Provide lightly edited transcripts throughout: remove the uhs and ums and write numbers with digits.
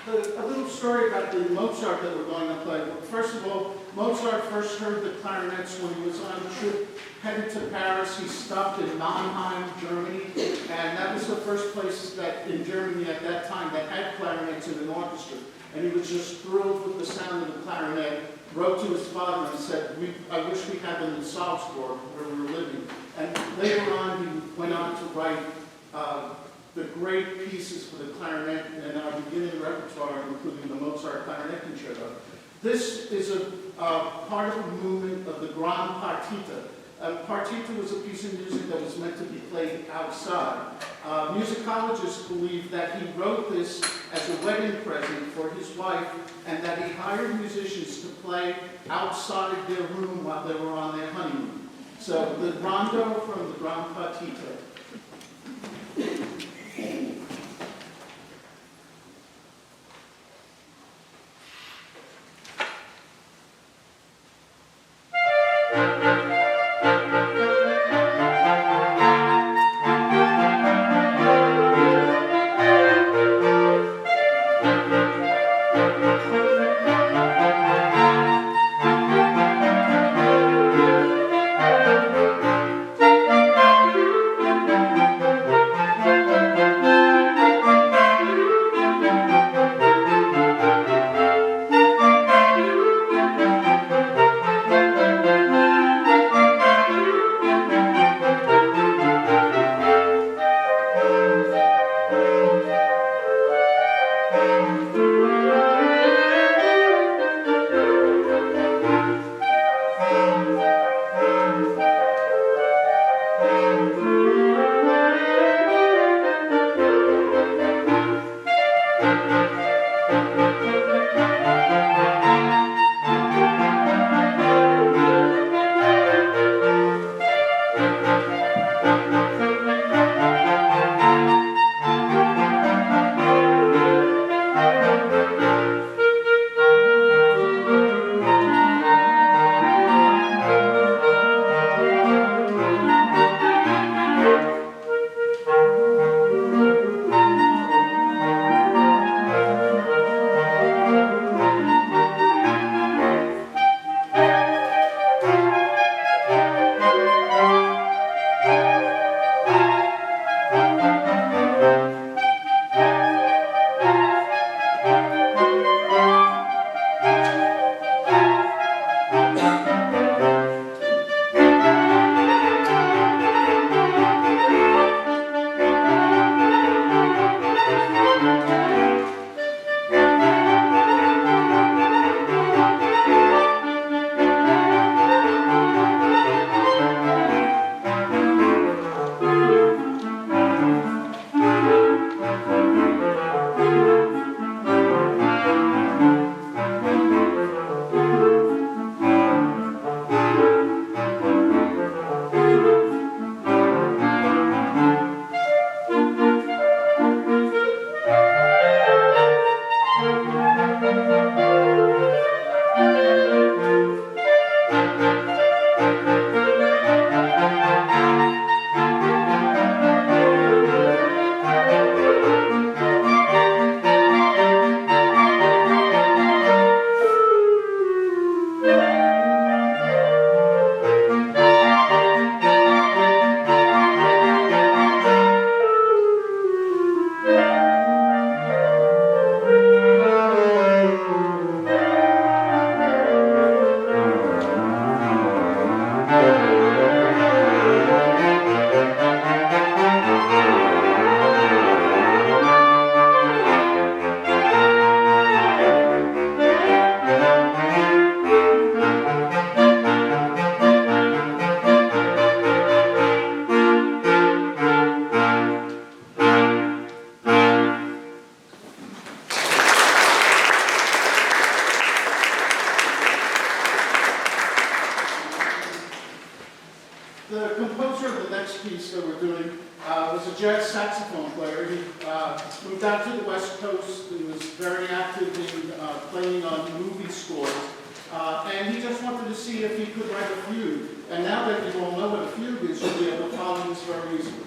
A little story about the Mozart that we're going to play. First of all, Mozart first heard the clarinets when he was on a trip headed to Paris. He stopped in Mannheim, Germany, and that was the first place that in Germany at that time that had clarinets in an orchestra. And he was just thrilled with the sound of the clarinet, wrote to his father and said, I wish we had them in Salzburg, where we were living. And later on, he went on to write the great pieces for the clarinet in our beginning repertoire, including the Mozart Clarinet Concerto. This is a part of a movement of the Gran Partita. Partita was a piece of music that was meant to be played outside. Musicologists believe that he wrote this as a wedding present for his wife and that he hired musicians to play outside their room while they were on their honeymoon. So the rondo from the Gran Partita. Was a jazz saxophone player. He moved out to the West Coast and was very active in playing on movie scores. And he just wanted to see if he could write a fugue. And now that you all know what a fugue is, you'll be able to follow this very easily.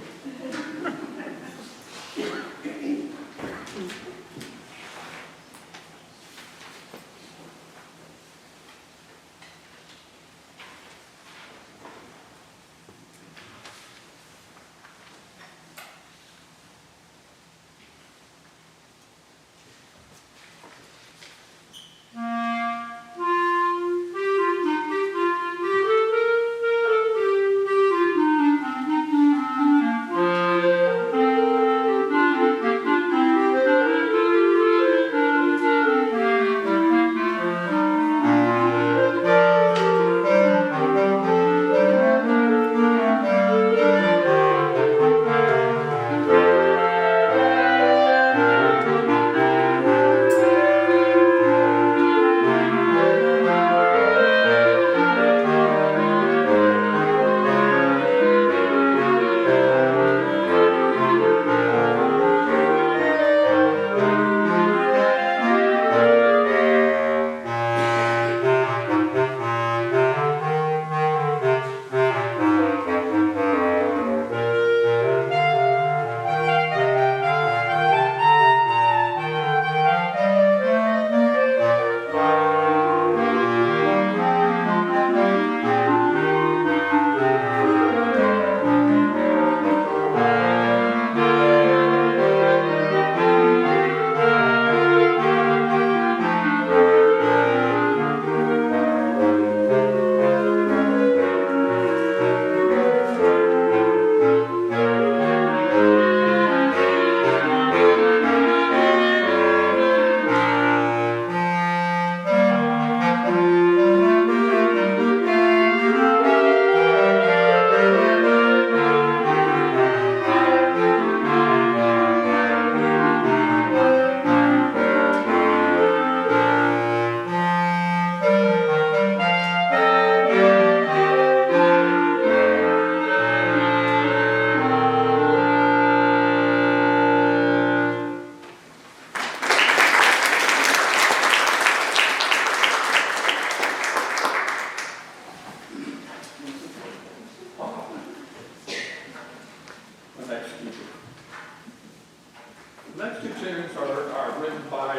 tunes are written by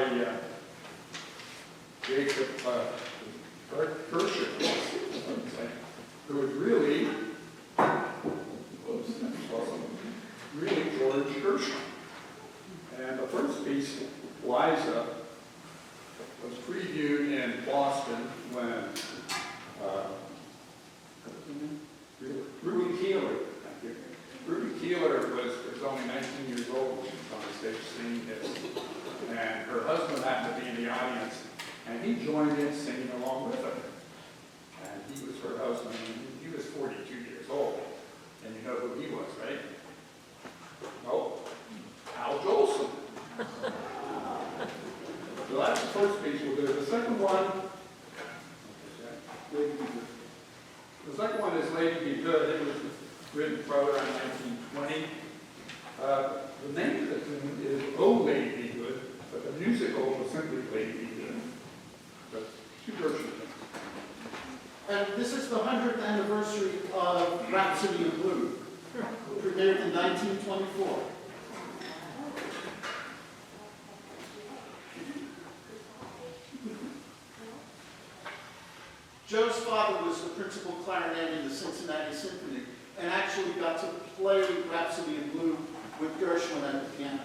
Jacob Gershon, who was really, really George Gershon. And the first piece, Liza, was previewed in Boston when Ruby Keeler was only 19 years old when she was on the stage singing this. And her husband happened to be in the audience, and he joined in singing along with her. And he was her husband, and he was 42 years old. And you know who he was, right? Oh, Al Jolson. So that's the first piece we'll do. The second one is Lady Be Good. It was written probably around 1920. The name of the tune is Oh Lady Be Good, but the musical was simply Lady Be Good. But two versions. And this is the 100th anniversary of Rhapsody in Blue, premiered in 1924. Joe's father was the principal clarinet in the Cincinnati Symphony and actually got to play Rhapsody in Blue with Gershwin at the piano.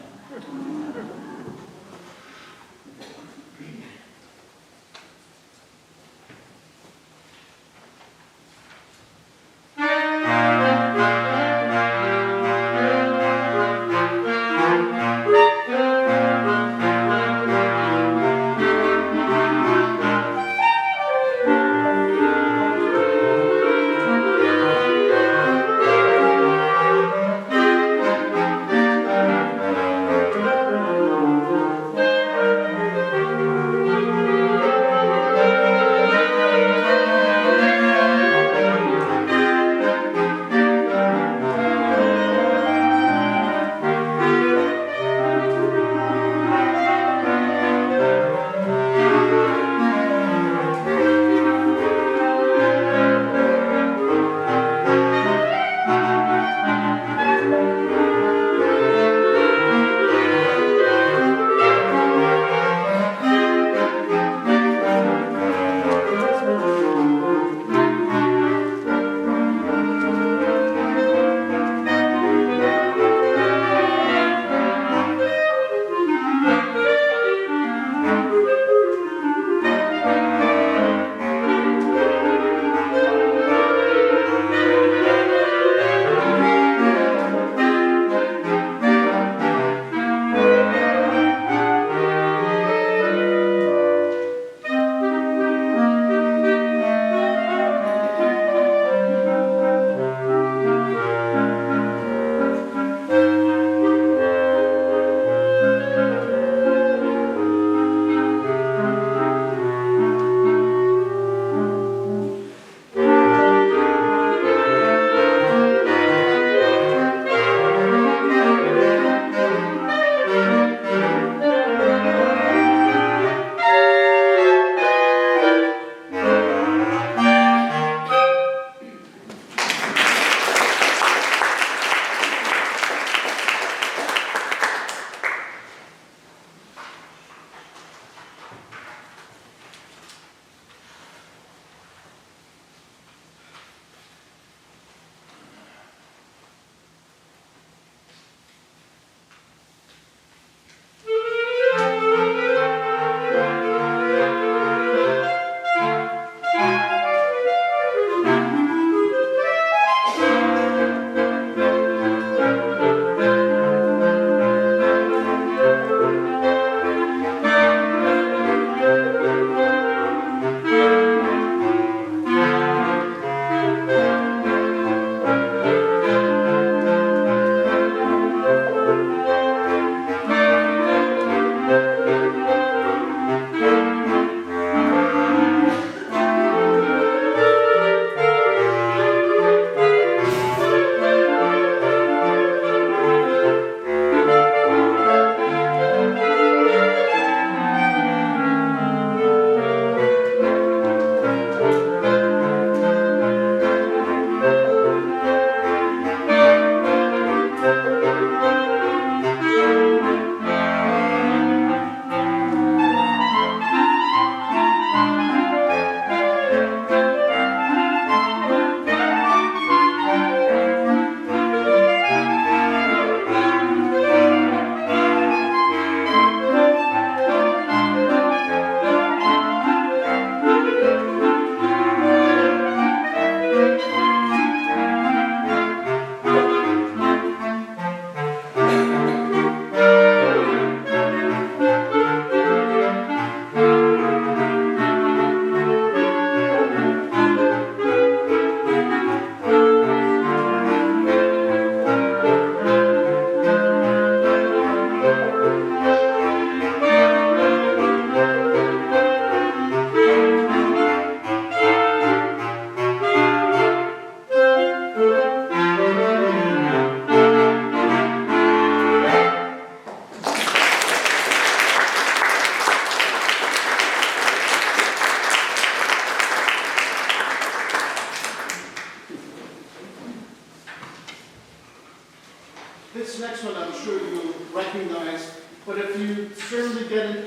certainly get an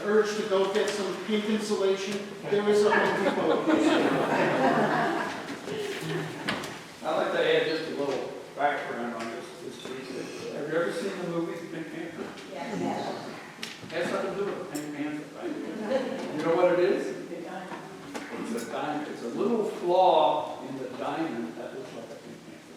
urge to go get some pink insulation, there is a Home Depot. I'd like to add just a little background on this piece. Have you ever seen the movie Pink Panther? Yes. It has something to do with the Pink Panther, right? You know what it is? It's a diamond. It's a little flaw in the diamond that looks like a Pink Panther.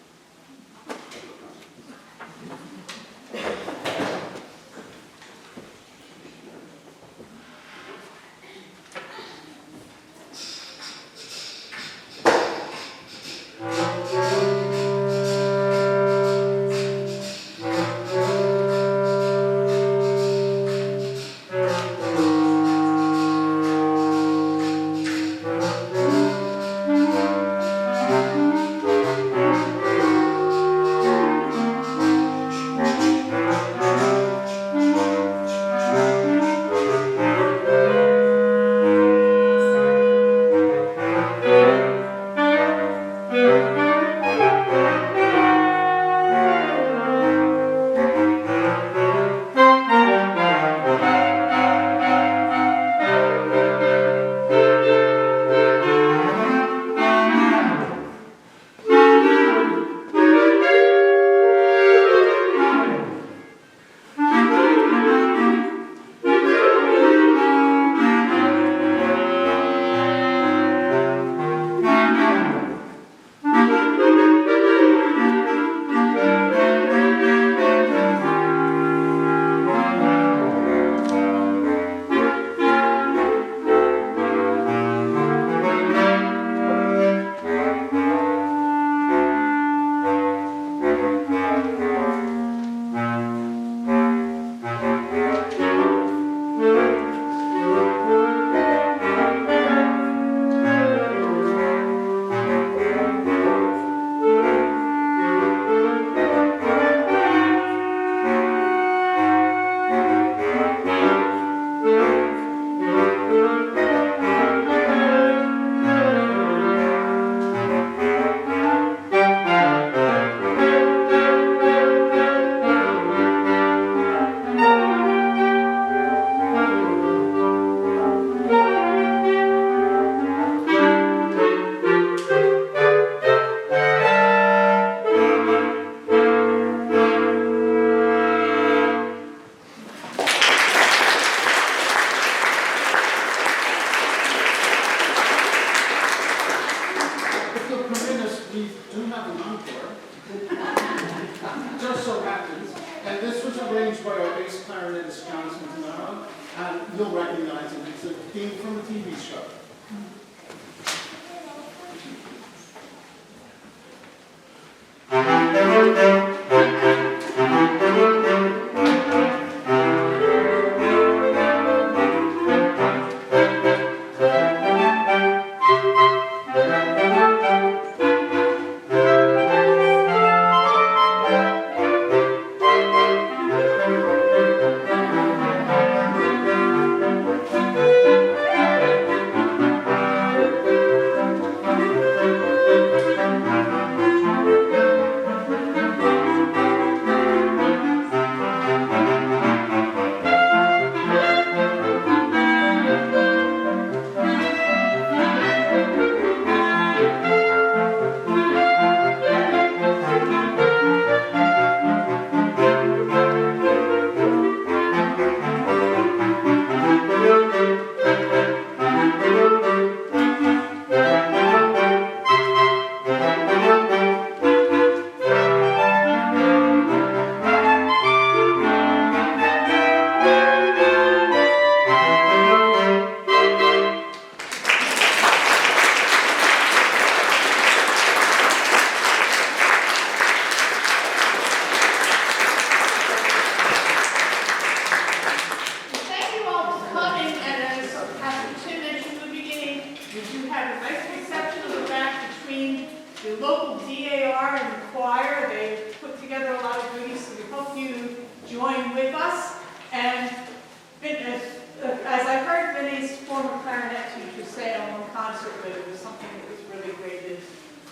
Just so happens, and this was arranged by our bass clarinetist, Centenaro, and you'll recognize it. It's a theme from a TV show.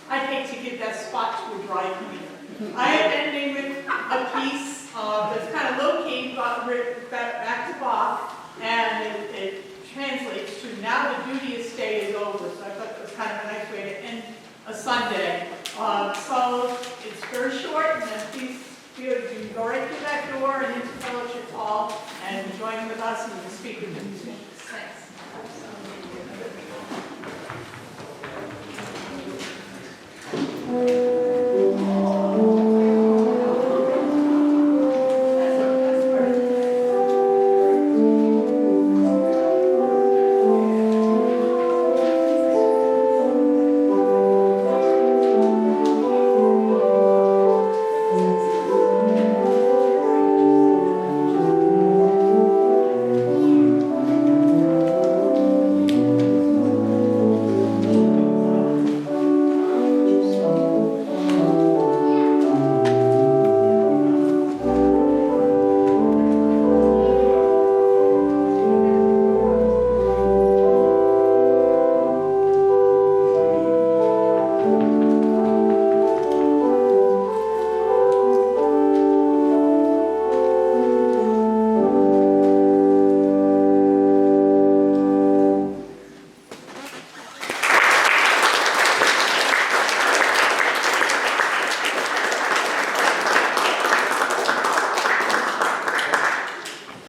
I'd hate to give that spot to a dry cleaner. I am ending with a piece That's kind of low-key, but back to Bach, and it translates to now the duteous day is over. So I thought that was kind of a nice way to end a Sunday. So it's very short, and then please you can go right through that door and into Fellowship Hall and join with us and speak with the musicians. Thanks.